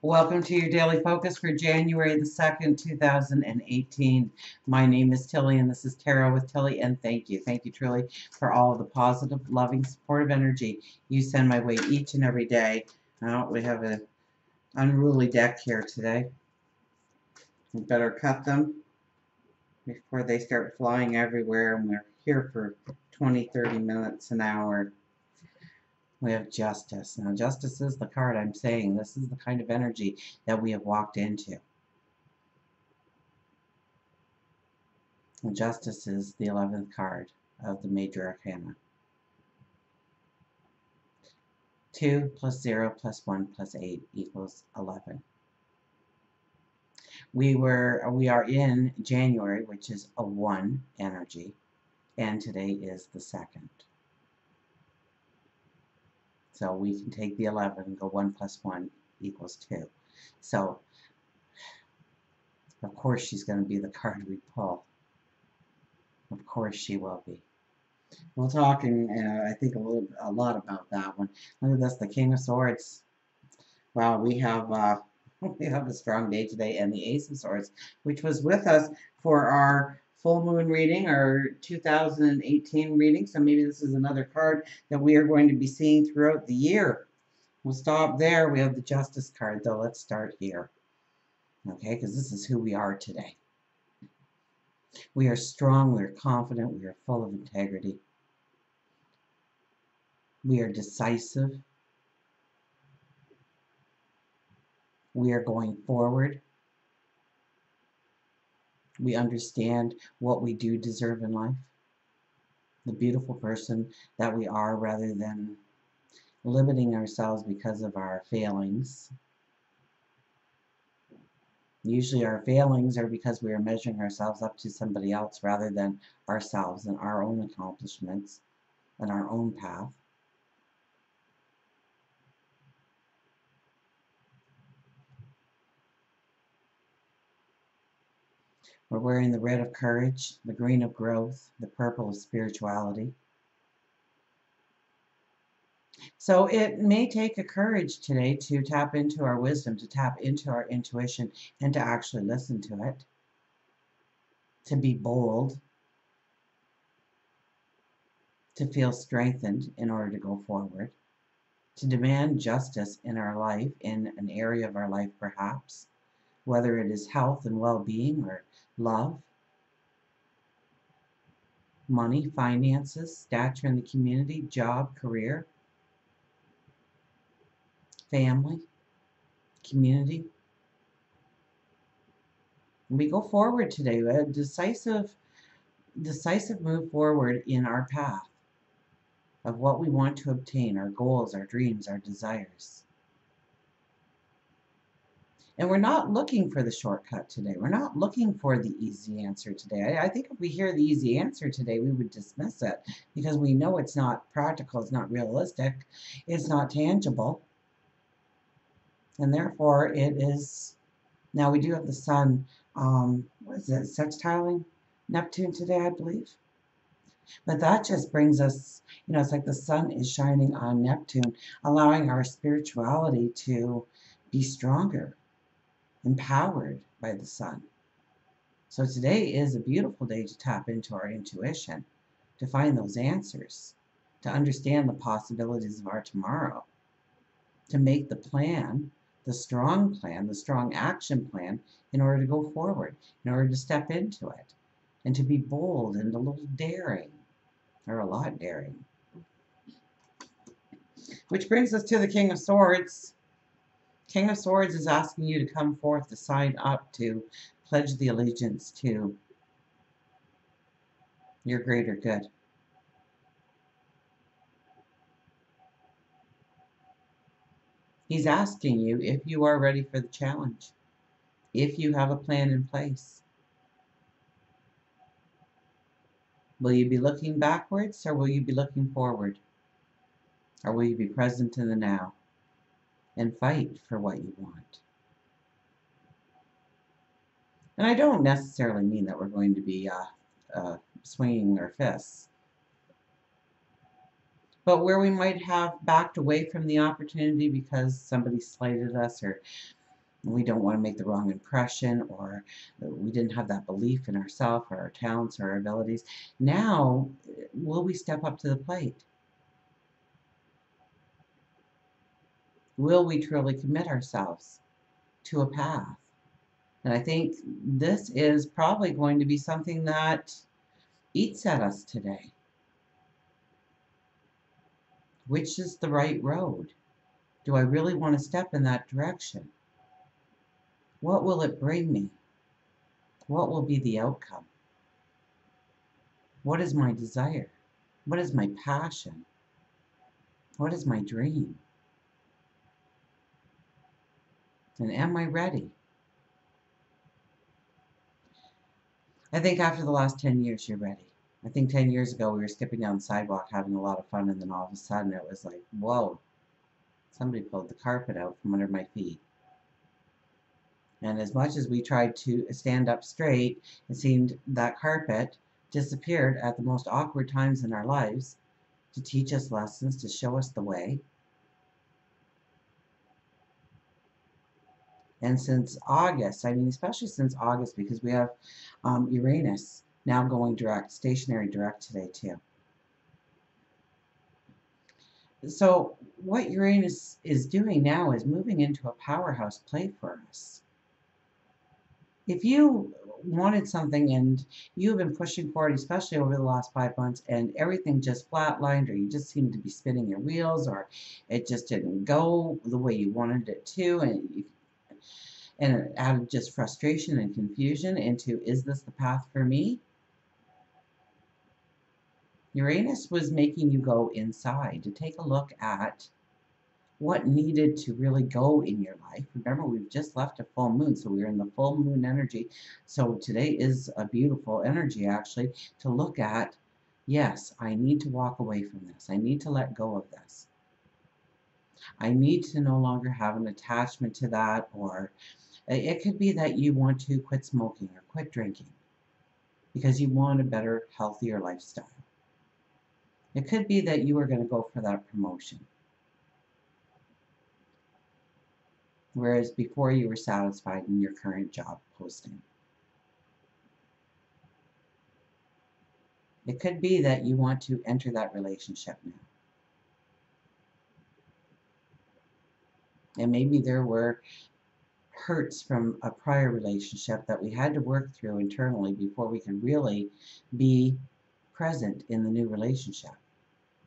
Welcome to your daily focus for January the 2nd, 2018. My name is Tilly, and this is Tarot with Tilly, and thank you. Thank you truly for all of the positive, loving, supportive energy you send my way each and every day. Now, we have an unruly deck here today. We better cut them before they start flying everywhere, and we're here for 20, 30 minutes, an hour. We have Justice. Now, Justice is the card I'm saying. This is the kind of energy that we have walked into. Justice is the 11th card of the Major Arcana. 2 plus 0 plus 1 plus 8 equals 11. We are in January, which is a 1 energy, and today is the 2nd. So we can take the 11 and go 1 plus 1 equals 2. So, of course, she's going to be the card we pull. Of course she will be. We'll talk, I think, a lot about that one. Look at this, the King of Swords. Wow, we have a strong day today, and the Ace of Swords, which was with us for our full moon reading, our 2018 reading. So maybe this is another card that we are going to be seeing throughout the year. We'll stop there. We have the Justice card, though. Let's start here. Okay, because this is who we are today. We are strong, we are confident, we are full of integrity. We are decisive. We are going forward. We understand what we do deserve in life. The beautiful person that we are, rather than limiting ourselves because of our failings. Usually our failings are because we are measuring ourselves up to somebody else rather than ourselves and our own accomplishments and our own path. We're wearing the red of courage, the green of growth, the purple of spirituality. So it may take a courage today to tap into our wisdom, to tap into our intuition, and to actually listen to it. To be bold. To feel strengthened in order to go forward. To demand justice in our life, in an area of our life perhaps, whether it is health and well-being or love, money, finances, stature in the community, job, career, family, community. We go forward today, a decisive move forward in our path of what we want to obtain, our goals, our dreams, our desires. And we're not looking for the shortcut today. We're not looking for the easy answer today. I think if we hear the easy answer today, we would dismiss it because we know it's not practical, it's not realistic, it's not tangible. And therefore it is, now we do have the sun, what is it, sextiling Neptune today, I believe. But that just brings us, it's like the sun is shining on Neptune, allowing our spirituality to be stronger, empowered by the sun. So today is a beautiful day to tap into our intuition, to find those answers, to understand the possibilities of our tomorrow, to make the plan, the strong action plan in order to go forward, in order to step into it, and to be bold and a little daring, or a lot daring. Which brings us to the King of Swords. King of Swords is asking you to come forth, to sign up, to pledge the allegiance to your greater good. He's asking you if you are ready for the challenge, if you have a plan in place. Will you be looking backwards, or will you be looking forward? Or will you be present in the now and fight for what you want? And I don't necessarily mean that we're going to be swinging our fists. But where we might have backed away from the opportunity because somebody slighted us or We don't want to make the wrong impression, or we didn't have that belief in ourselves or our talents or our abilities. Now, will we step up to the plate? Will we truly commit ourselves to a path? And I think this is probably going to be something that eats at us today. Which is the right road? Do I really want to step in that direction? What will it bring me? What will be the outcome? What is my desire? What is my passion? What is my dream? And am I ready? I think after the last 10 years, you're ready. I think 10 years ago, we were skipping down the sidewalk having a lot of fun, and then all of a sudden it was like, whoa, somebody pulled the carpet out from under my feet. And as much as we tried to stand up straight, it seemed that carpet disappeared at the most awkward times in our lives to teach us lessons, to show us the way. And since August, I mean, especially since August, because we have Uranus now going direct, stationary direct today too. So what Uranus is doing now is moving into a powerhouse play for us. If you wanted something and you've been pushing for it, especially over the last 5 months, and everything just flatlined, or you just seem to be spinning your wheels, or it just didn't go the way you wanted it to, and it added just frustration and confusion into, is this the path for me? Uranus was making you go inside to take a look at what needed to really go in your life. Remember, we've just left a full moon, so we're in the full moon energy. So today is a beautiful energy, actually, to look at, yes, I need to walk away from this. I need to let go of this. I need to no longer have an attachment to that, or it could be that you want to quit smoking or quit drinking because you want a better, healthier lifestyle. It could be that you are going to go for that promotion, whereas before you were satisfied in your current job posting. It could be that you want to enter that relationship now. And maybe there were hurts from a prior relationship that we had to work through internally before we could really be present in the new relationship.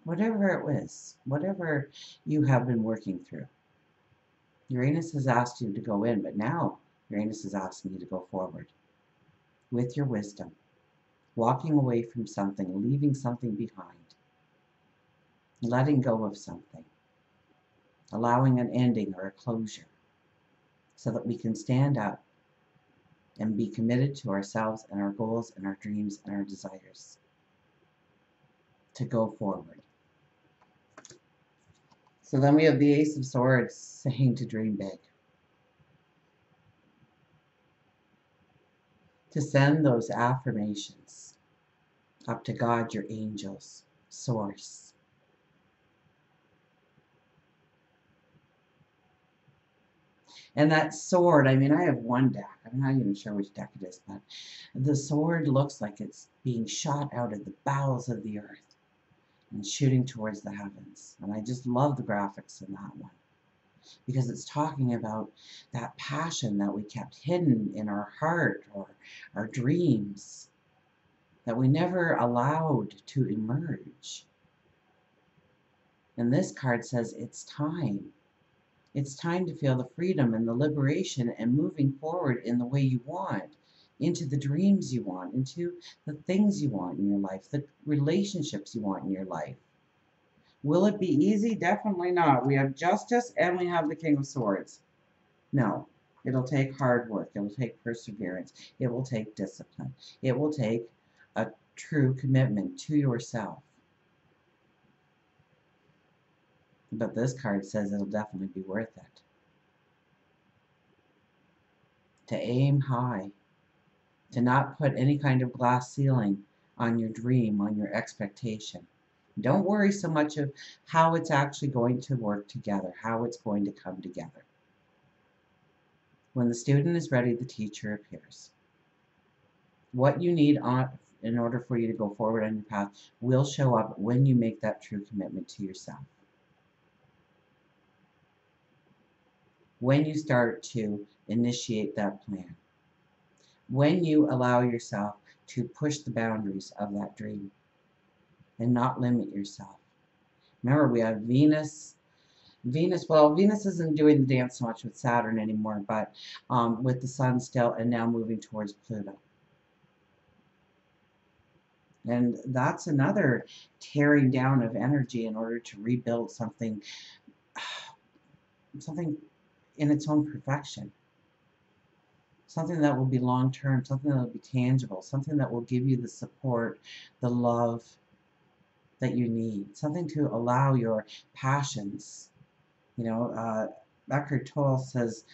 Whatever it was, whatever you have been working through. Uranus has asked you to go in, but now Uranus is asking you to go forward with your wisdom, walking away from something, leaving something behind, letting go of something, allowing an ending or a closure, so that we can stand up and be committed to ourselves and our goals and our dreams and our desires to go forward. So then we have the Ace of Swords saying to dream big. To send those affirmations up to God, your angels, source. And that sword, I mean, I have one deck. I'm not even sure which deck it is, but the sword looks like it's being shot out of the bowels of the earth and shooting towards the heavens. And I just love the graphics in that one, because it's talking about that passion that we kept hidden in our heart or our dreams that we never allowed to emerge. And this card says it's time. It's time to feel the freedom and the liberation and moving forward in the way you want, into the dreams you want, into the things you want in your life, the relationships you want in your life. Will it be easy? Definitely not. We have Justice and we have the King of Swords. No. It'll take hard work. It will take perseverance. It will take discipline. It will take a true commitment to yourself. But this card says it'll definitely be worth it. To aim high. To not put any kind of glass ceiling on your dream, on your expectation. Don't worry so much of how it's actually going to work together, how it's going to come together. When the student is ready, the teacher appears. What you need in order for you to go forward on your path will show up when you make that true commitment to yourself. When you start to initiate that plan. When you allow yourself to push the boundaries of that dream and not limit yourself. Remember, we have Venus. Venus isn't doing the dance so much with Saturn anymore, but with the Sun still, and now moving towards Pluto. And that's another tearing down of energy in order to rebuild something in its own perfection. Something that will be long-term, something that will be tangible, something that will give you the support, the love that you need, something to allow your passions. You know, Eckhart Tolle says,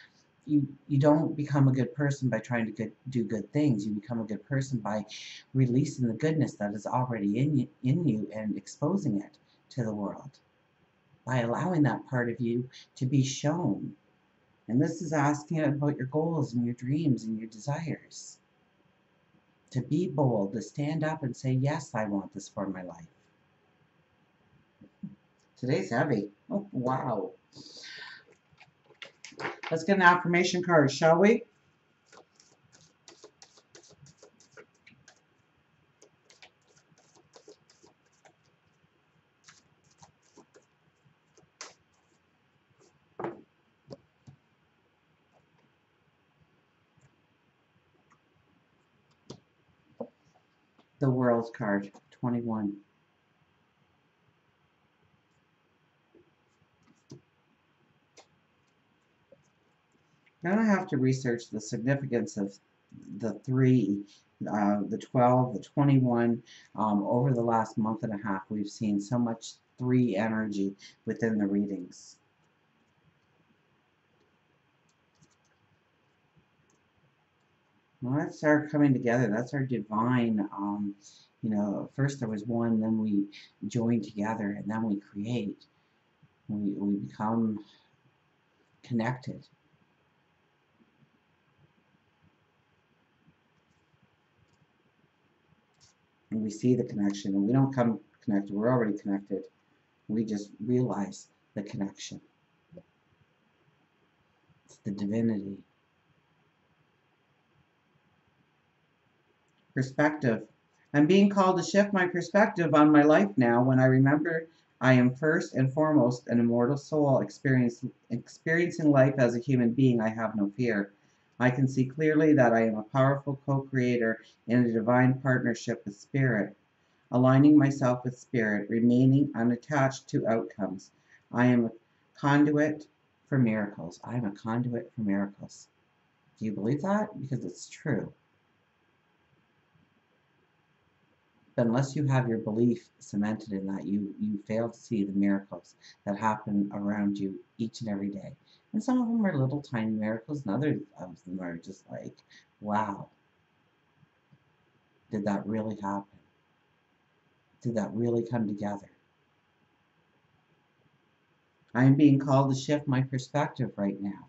you don't become a good person by trying to do good things. You become a good person by releasing the goodness that is already in you and exposing it to the world, by allowing that part of you to be shown. And this is asking about your goals and your dreams and your desires. To be bold, to stand up and say, yes, I want this for my life. Today's heavy. Oh, wow. Let's get an affirmation card, shall we? The World card, 21. Now I have to research the significance of the 3, the 12, the 21. Over the last month and a half, we've seen so much 3 energy within the readings. Well, that's our coming together. That's our divine, you know, first there was 1, then we join together, and then we create. We become connected. And we see the connection, and we don't come connected. We're already connected. We just realize the connection. It's the divinity. Perspective. I'm being called to shift my perspective on my life now when I remember I am first and foremost an immortal soul experiencing life as a human being. I have no fear. I can see clearly that I am a powerful co-creator in a divine partnership with Spirit, aligning myself with Spirit, remaining unattached to outcomes. I am a conduit for miracles. I am a conduit for miracles. Do you believe that? Because it's true. But unless you have your belief cemented in that, you fail to see the miracles that happen around you each and every day. And some of them are little tiny miracles, and others of them are just like, wow, did that really happen? Did that really come together? I am being called to shift my perspective right now.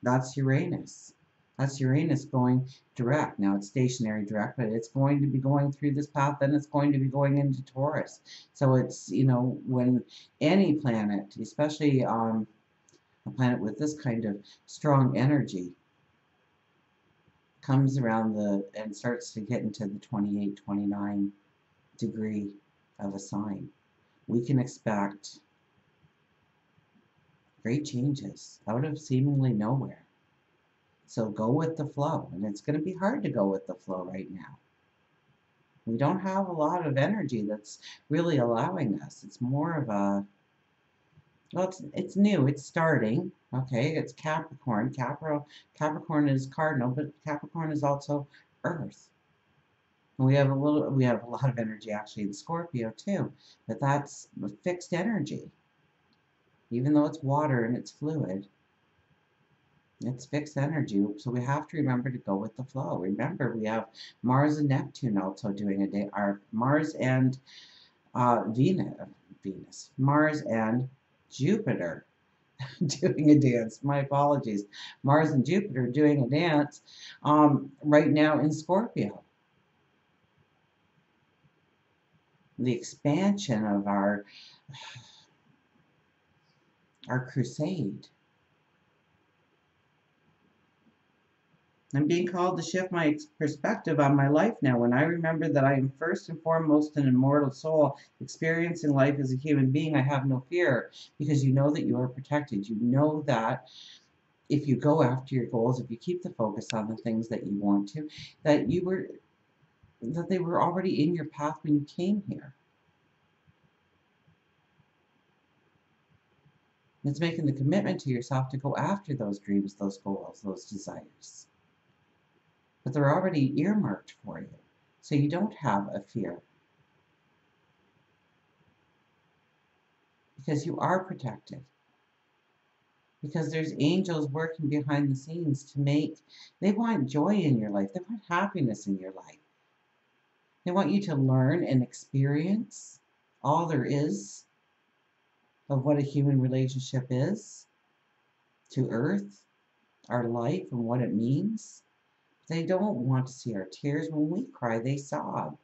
That's Uranus. That's Uranus going direct. Now it's stationary direct, but it's going to be going through this path, then it's going to be going into Taurus. So it's, you know, when any planet, especially a planet with this kind of strong energy, comes around and starts to get into the 28, 29 degree of a sign, we can expect great changes out of seemingly nowhere. So go with the flow, and it's going to be hard to go with the flow right now. We don't have a lot of energy that's really allowing us. It's more of a, well, it's new, it's starting, okay, it's Capricorn. Capricorn is cardinal, but Capricorn is also Earth. And we have a lot of energy actually in Scorpio too, but that's a fixed energy. Even though it's water and it's fluid, it's fixed energy, so we have to remember to go with the flow. Remember, we have Mars and Neptune also doing a day, our Mars and Venus, Mars and Jupiter doing a dance. My apologies. Mars and Jupiter doing a dance right now in Scorpio. The expansion of our crusade. I'm being called to shift my perspective on my life now when I remember that I am first and foremost an immortal soul experiencing life as a human being. I have no fear because you know that you are protected. You know that if you go after your goals, if you keep the focus on the things that you want to, that they were already in your path when you came here. It's making the commitment to yourself to go after those dreams, those goals, those desires. But they're already earmarked for you, so you don't have a fear. Because you are protected. Because there's angels working behind the scenes they want joy in your life. They want happiness in your life. They want you to learn and experience all there is of what a human relationship is to Earth, our life, and what it means. They don't want to see our tears. When we cry, they sob.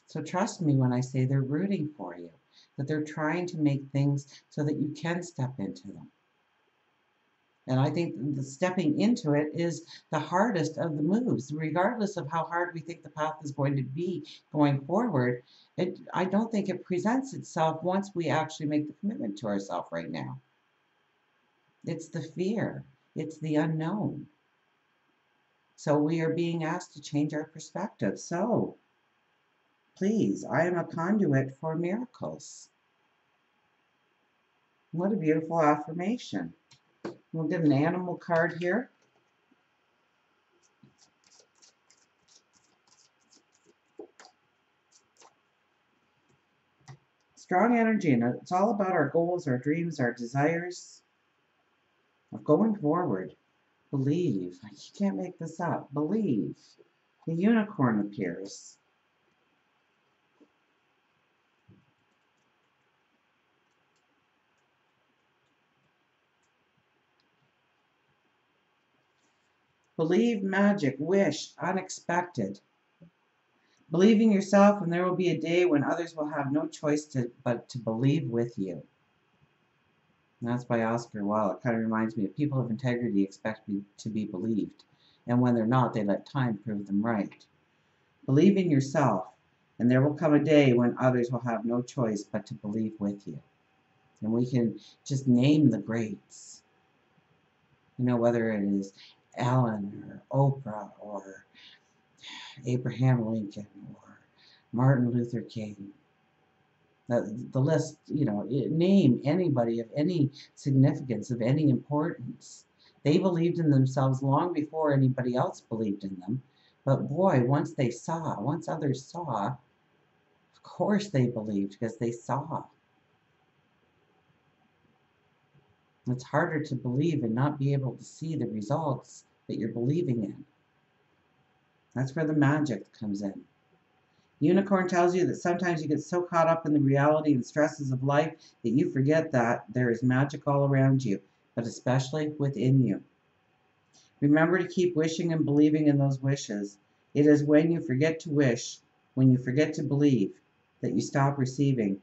So trust me when I say they're rooting for you, that they're trying to make things so that you can step into them. And I think the stepping into it is the hardest of the moves, regardless of how hard we think the path is going to be going forward. I don't think it presents itself once we actually make the commitment to ourselves right now. It's the fear. It's the unknown. So we are being asked to change our perspective. So please, I am a conduit for miracles. What a beautiful affirmation. We'll get an animal card here. Strong energy, and it's all about our goals, our dreams, our desires of going forward. Believe. You can't make this up. Believe. The unicorn appears. Believe, magic, wish, unexpected. Believe in yourself, and there will be a day when others will have no choice but to believe with you. And that's by Oscar Wilde. It kind of reminds me of people of integrity expect to be believed, and when they're not, they let time prove them right. Believe in yourself, and there will come a day when others will have no choice but to believe with you. And we can just name the greats. You know, whether it is Ellen or Oprah or Abraham Lincoln or Martin Luther King. The list, you know, name anybody of any significance, of any importance. They believed in themselves long before anybody else believed in them. But boy, once others saw, of course they believed because they saw. It's harder to believe and not be able to see the results that you're believing in. That's where the magic comes in. Unicorn tells you that sometimes you get so caught up in the reality and stresses of life that you forget that there is magic all around you, but especially within you. Remember to keep wishing and believing in those wishes. It is when you forget to wish, when you forget to believe, that you stop receiving.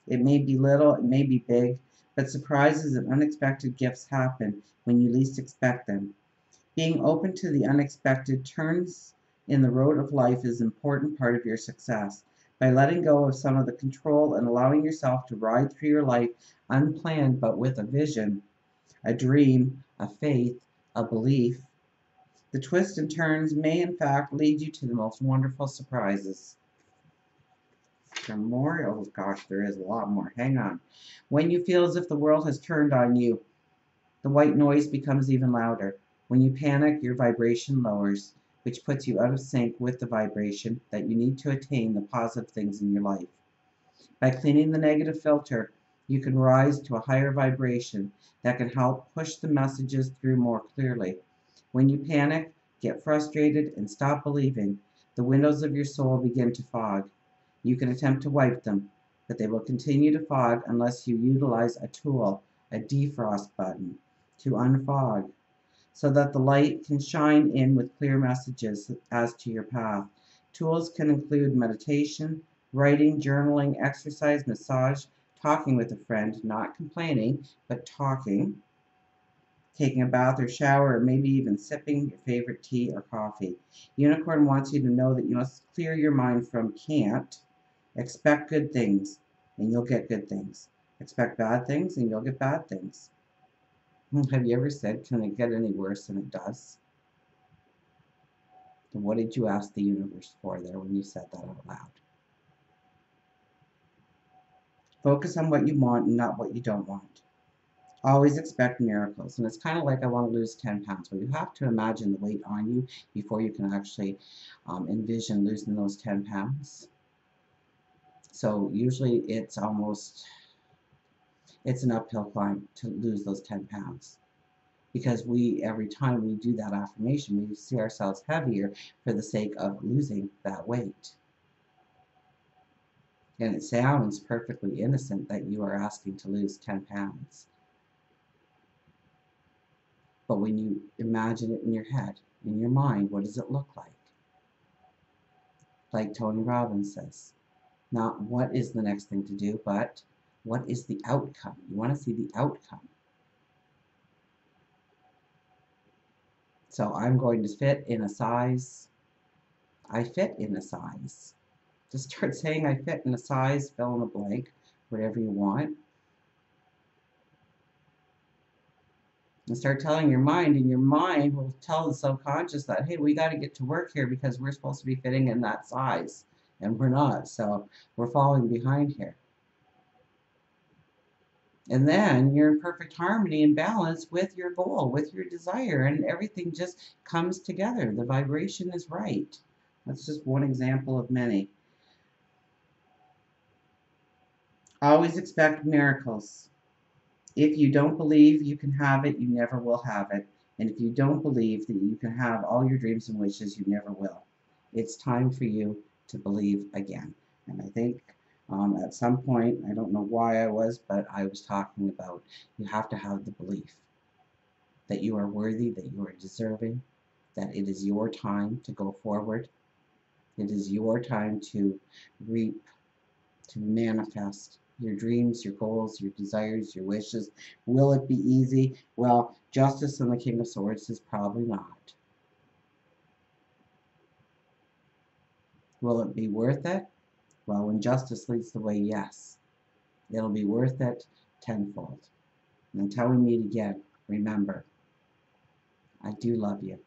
It may be little, it may be big, but surprises and unexpected gifts happen when you least expect them. Being open to the unexpected turns in the road of life is an important part of your success. By letting go of some of the control and allowing yourself to ride through your life unplanned but with a vision, a dream, a faith, a belief, the twists and turns may in fact lead you to the most wonderful surprises. For more? Oh gosh, there is a lot more. Hang on. When you feel as if the world has turned on you, the white noise becomes even louder. When you panic, your vibration lowers, which puts you out of sync with the vibration that you need to attain the positive things in your life. By cleaning the negative filter, you can rise to a higher vibration that can help push the messages through more clearly. When you panic, get frustrated, and stop believing, the windows of your soul begin to fog. You can attempt to wipe them, But they will continue to fog unless you utilize a tool, a defrost button, to unfog, so that the light can shine in with clear messages as to your path. Tools can include meditation, writing, journaling, exercise, massage, talking with a friend, not complaining, but talking, taking a bath or shower, or maybe even sipping your favorite tea or coffee. Unicorn wants you to know that you must clear your mind from can't. Expect good things, and you'll get good things. Expect bad things, and you'll get bad things. Have you ever said, can it get any worse than it does? And what did you ask the universe for there when you said that out loud? Focus on what you want and not what you don't want. Always expect miracles. And it's kind of like I want to lose 10 pounds, where you have to imagine the weight on you before you can actually envision losing those 10 pounds. So usually it's an uphill climb to lose those 10 pounds. Because every time we do that affirmation, we see ourselves heavier for the sake of losing that weight. And it sounds perfectly innocent that you are asking to lose 10 pounds. But when you imagine it in your head, in your mind, what does it look like? Like Tony Robbins says, not what is the next thing to do, but what is the outcome? You want to see the outcome. So I'm going to fit in a size. I fit in a size. Just start saying I fit in a size, fill in a blank, whatever you want. And start telling your mind, and your mind will tell the subconscious that, hey, we got to get to work here because we're supposed to be fitting in that size. And we're not, so we're falling behind here. And then you're in perfect harmony and balance with your goal, with your desire, and everything just comes together. The vibration is right. That's just one example of many. Always expect miracles. If you don't believe you can have it, you never will have it. And if you don't believe that you can have all your dreams and wishes, you never will. It's time for you to believe again. And I think at some point, I don't know why but I was talking about you have to have the belief that you are worthy, that you are deserving, that it is your time to go forward. It is your time to reap, to manifest your dreams, your goals, your desires, your wishes. Will it be easy? Well, Justice and the King of Swords is probably not. Will it be worth it? Well, when justice leads the way, yes. It'll be worth it tenfold. And until we meet again, remember, I do love you.